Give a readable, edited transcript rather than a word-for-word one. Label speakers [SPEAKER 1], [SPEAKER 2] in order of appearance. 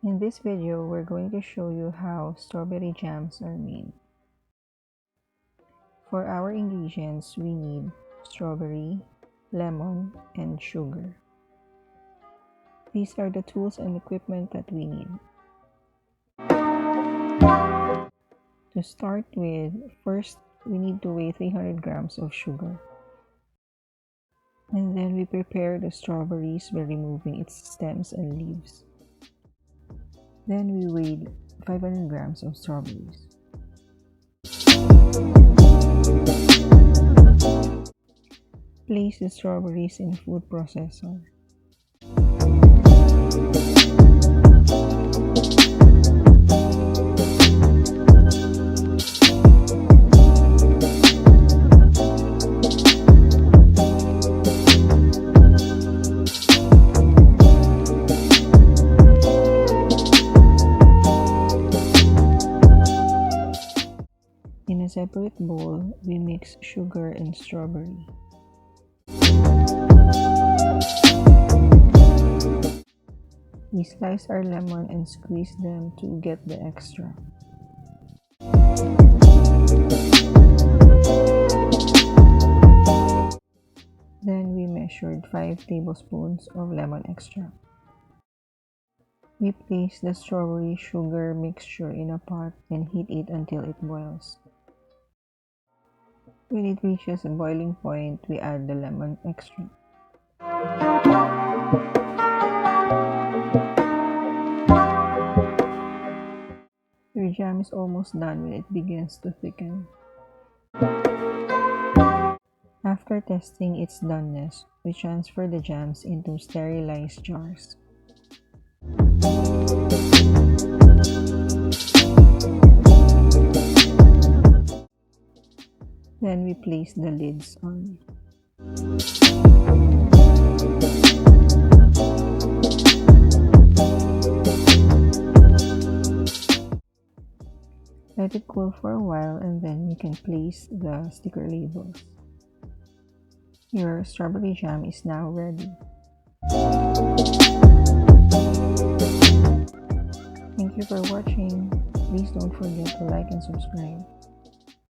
[SPEAKER 1] In this video, we're going to show you how strawberry jams are made. For our ingredients, we need strawberry, lemon, and sugar. These are the tools and equipment that we need. To start with, first we need to weigh 300 grams of sugar. And then we prepare the strawberries by removing its stems and leaves. Then we weighed 500 grams of strawberries. Place the strawberries in a food processor. In a separate bowl, we mix sugar and strawberry. We slice our lemon and squeeze them to get the extra. Then we measured 5 tablespoons of lemon extract. We place the strawberry sugar mixture in a pot and heat it until it boils. When it reaches a boiling point, we add the lemon extract. Your jam is almost done when it begins to thicken. After testing its doneness, we transfer the jams into sterilized jars. Then we place the lids on. Let it cool for a while and then you can place the sticker labels. Your strawberry jam is now ready. Thank you for watching. Please don't forget to like and subscribe.